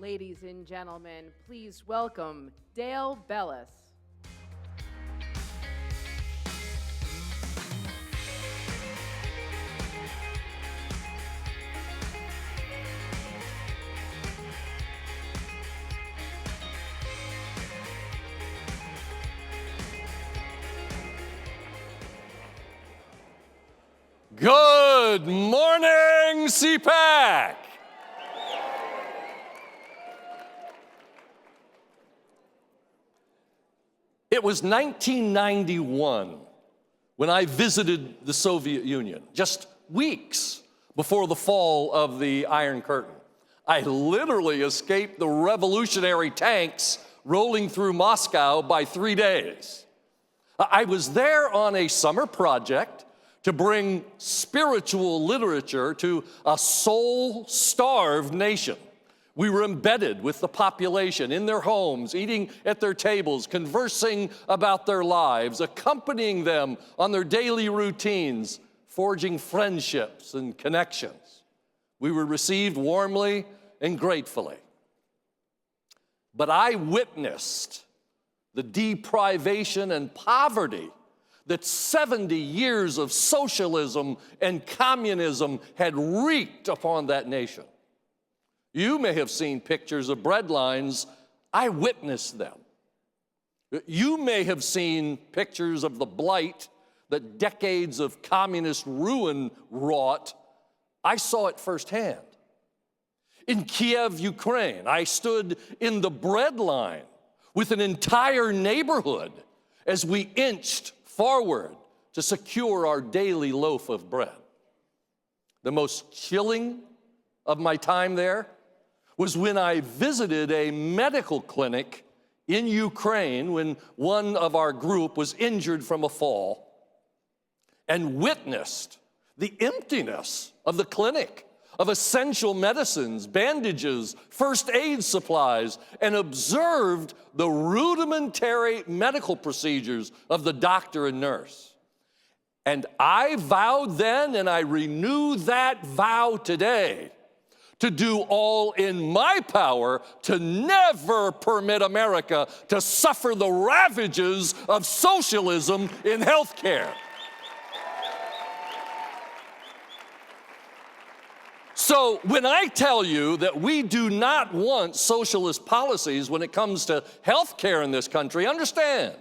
Ladies and gentlemen, please welcome Dale Bellis. Good morning, CPAC. It was 1991 when I visited the Soviet Union, just weeks before the fall of the Iron Curtain. I literally escaped the revolutionary tanks rolling through Moscow by 3 days. I was there on a summer project to bring spiritual literature to a soul-starved nation. We were embedded with the population in their homes, eating at their tables, conversing about their lives, accompanying them on their daily routines, forging friendships and connections. We were received warmly and gratefully. But I witnessed the deprivation and poverty that 70 years of socialism and communism had wreaked upon that nation. You may have seen pictures of bread lines. I witnessed them. You may have seen pictures of the blight that decades of communist ruin wrought. I saw it firsthand. In Kiev, Ukraine, I stood in the bread line with an entire neighborhood as we inched forward to secure our daily loaf of bread. The most chilling of my time there was when I visited a medical clinic in Ukraine when one of our group was injured from a fall and witnessed the emptiness of the clinic, of essential medicines, bandages, first aid supplies, and observed the rudimentary medical procedures of the doctor and nurse. And I vowed then, and I renew that vow today, to do all in my power to never permit America to suffer the ravages of socialism in healthcare. So when I tell you that we do not want socialist policies when it comes to health care in this country, understand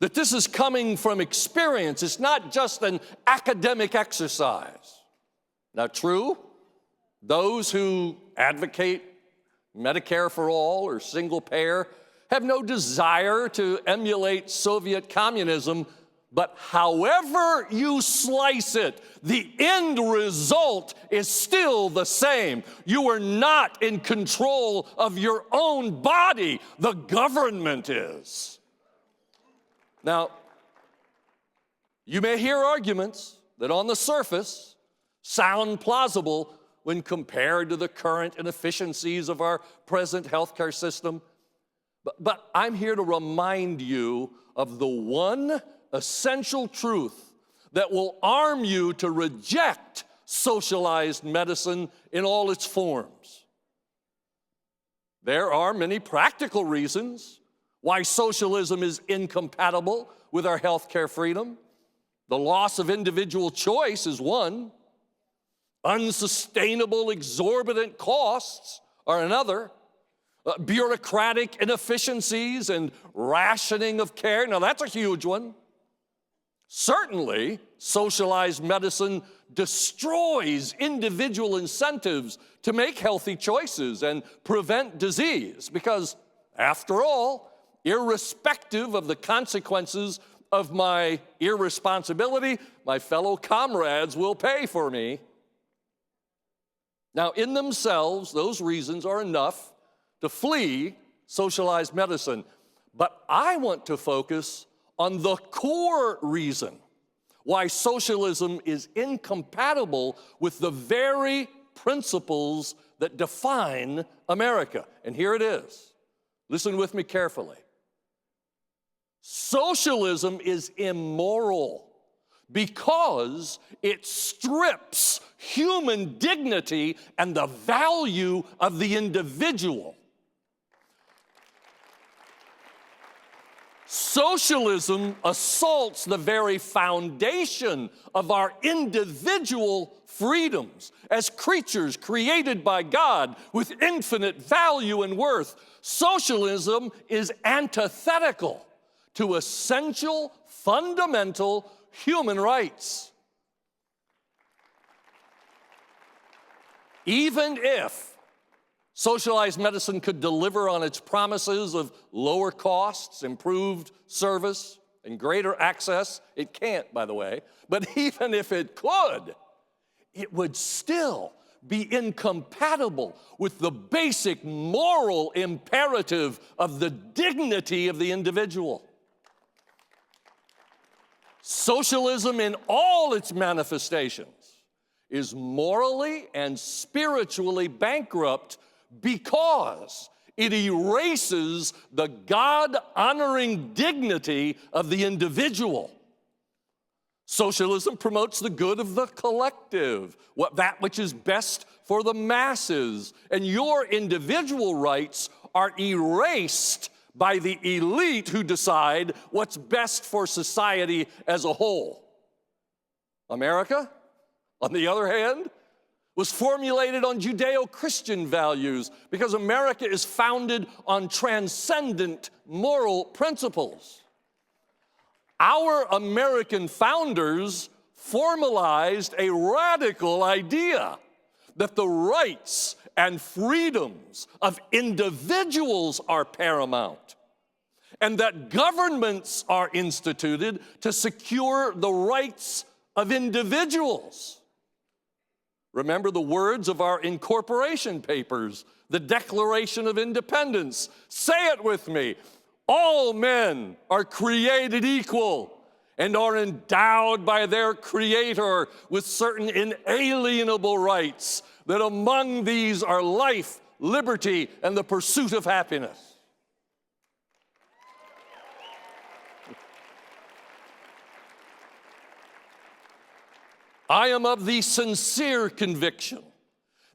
that this is coming from experience. It's not just an academic exercise. Now, true, those who advocate Medicare for all or single payer have no desire to emulate Soviet communism. But however you slice it, the end result is still the same. You are not in control of your own body. The government is. Now, you may hear arguments that on the surface sound plausible when compared to the current inefficiencies of our present healthcare system. But I'm here to remind you of the one essential truth that will arm you to reject socialized medicine in all its forms. There are many practical reasons why socialism is incompatible with our healthcare freedom. The loss of individual choice is one. Unsustainable, exorbitant costs are another. Bureaucratic inefficiencies and rationing of care, now that's a huge one. Certainly, socialized medicine destroys individual incentives to make healthy choices and prevent disease because, after all, irrespective of the consequences of my irresponsibility, my fellow comrades will pay for me. Now, in themselves, those reasons are enough to flee socialized medicine. But I want to focus on the core reason why socialism is incompatible with the very principles that define America. And here it is. Listen with me carefully. Socialism is immoral because it strips human dignity and the value of the individual. Socialism assaults the very foundation of our individual freedoms as creatures created by God with infinite value and worth. Socialism is antithetical to essential, fundamental human rights. Even if socialized medicine could deliver on its promises of lower costs, improved service, and greater access, it can't, by the way, but even if it could, it would still be incompatible with the basic moral imperative of the dignity of the individual. Socialism in all its manifestations is morally and spiritually bankrupt because it erases the God-honoring dignity of the individual. Socialism promotes the good of the collective, that which is best for the masses, and your individual rights are erased by the elite who decide what's best for society as a whole. America, on the other hand, was formulated on Judeo-Christian values because America is founded on transcendent moral principles. Our American founders formalized a radical idea that the rights and freedoms of individuals are paramount, and that governments are instituted to secure the rights of individuals. Remember the words of our incorporation papers, the Declaration of Independence. Say it with me. All men are created equal and are endowed by their Creator with certain inalienable rights, that among these are life, liberty, and the pursuit of happiness. I am of the sincere conviction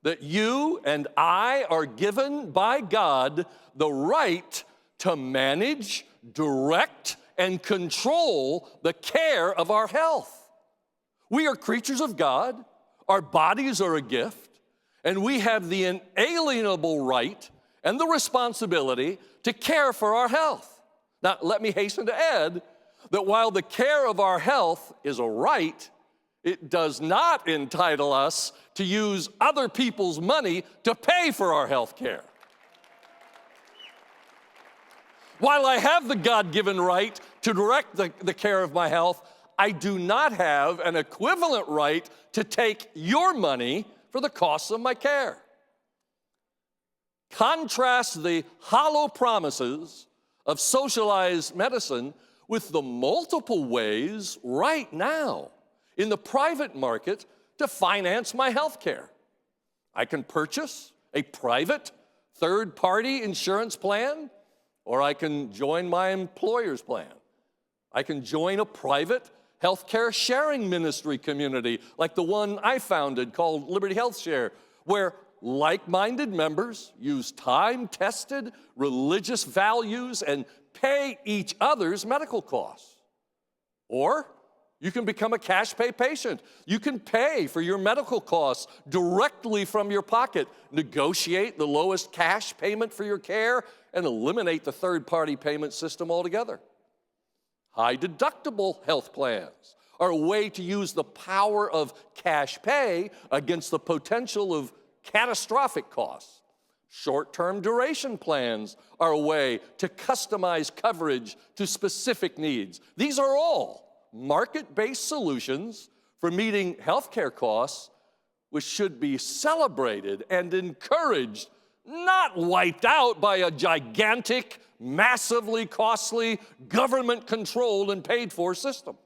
that you and I are given by God the right to manage, direct, and control the care of our health. We are creatures of God, our bodies are a gift, and we have the inalienable right and the responsibility to care for our health. Now, let me hasten to add that while the care of our health is a right, it does not entitle us to use other people's money to pay for our health care. While I have the God-given right to direct the care of my health, I do not have an equivalent right to take your money for the costs of my care. Contrast the hollow promises of socialized medicine with the multiple ways right now in the private market to finance my health care. I can purchase a private third-party insurance plan, or I can join my employer's plan. I can join a private healthcare sharing ministry community like the one I founded called Liberty Health Share, where like-minded members use time-tested religious values and pay each other's medical costs. Or you can become a cash pay patient. You can pay for your medical costs directly from your pocket, negotiate the lowest cash payment for your care, and eliminate the third-party payment system altogether. High deductible health plans are a way to use the power of cash pay against the potential of catastrophic costs. Short-term duration plans are a way to customize coverage to specific needs. These are all market-based solutions for meeting healthcare costs, which should be celebrated and encouraged, not wiped out by a gigantic, massively costly, government-controlled and paid-for system.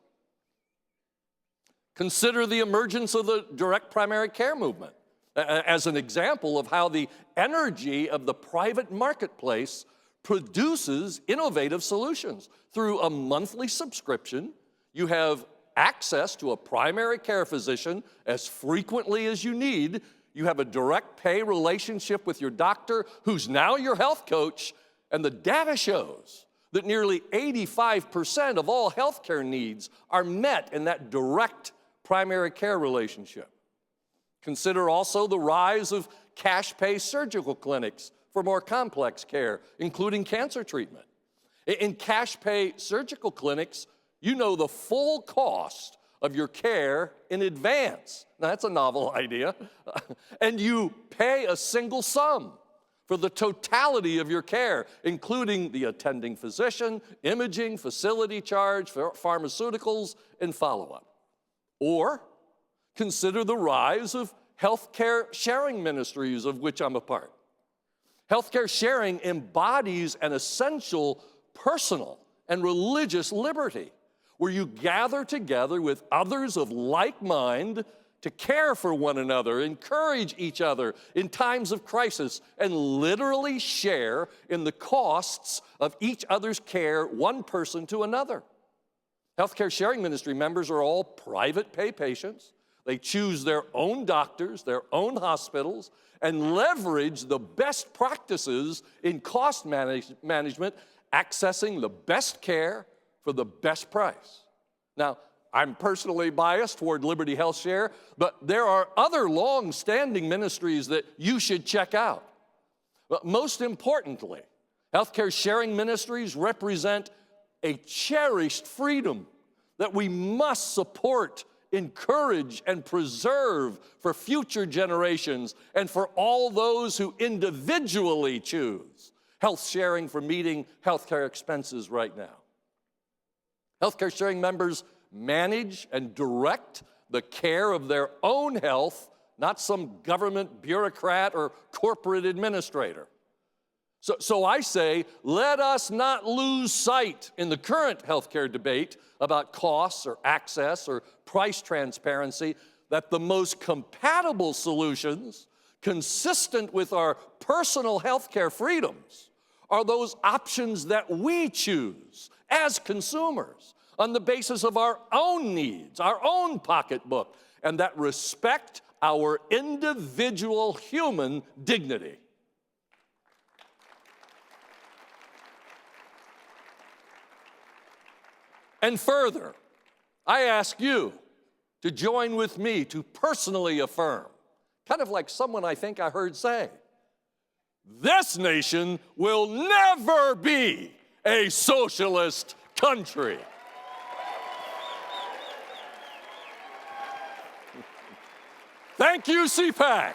Consider the emergence of the direct primary care movement as an example of how the energy of the private marketplace produces innovative solutions. Through a monthly subscription, you have access to a primary care physician as frequently as you need. You have a direct pay relationship with your doctor, who's now your health coach, and the data shows that nearly 85% of all healthcare needs are met in that direct primary care relationship. Consider also the rise of cash pay surgical clinics for more complex care, including cancer treatment. In cash pay surgical clinics, you know the full cost of your care in advance. Now, that's a novel idea. And you pay a single sum for the totality of your care, including the attending physician, imaging, facility charge, pharmaceuticals, and follow-up. Or consider the rise of healthcare sharing ministries, of which I'm a part. Healthcare sharing embodies an essential personal and religious liberty, where you gather together with others of like mind to care for one another, encourage each other in times of crisis, and literally share in the costs of each other's care, one person to another. Healthcare sharing ministry members are all private pay patients. They choose their own doctors, their own hospitals, and leverage the best practices in cost management, accessing the best care for the best price. Now, I'm personally biased toward Liberty Health Share, but there are other long-standing ministries that you should check out. But most importantly, healthcare sharing ministries represent a cherished freedom that we must support, encourage, and preserve for future generations and for all those who individually choose health sharing for meeting healthcare expenses right now. Healthcare sharing members manage and direct the care of their own health, not some government bureaucrat or corporate administrator. So I say, let us not lose sight in the current healthcare debate about costs or access or price transparency that the most compatible solutions, consistent with our personal healthcare freedoms, are those options that we choose as consumers on the basis of our own needs, our own pocketbook, and that respect our individual human dignity. And further, I ask you to join with me to personally affirm, kind of like someone I think I heard say, this nation will never be a socialist country. Thank you, CPAC.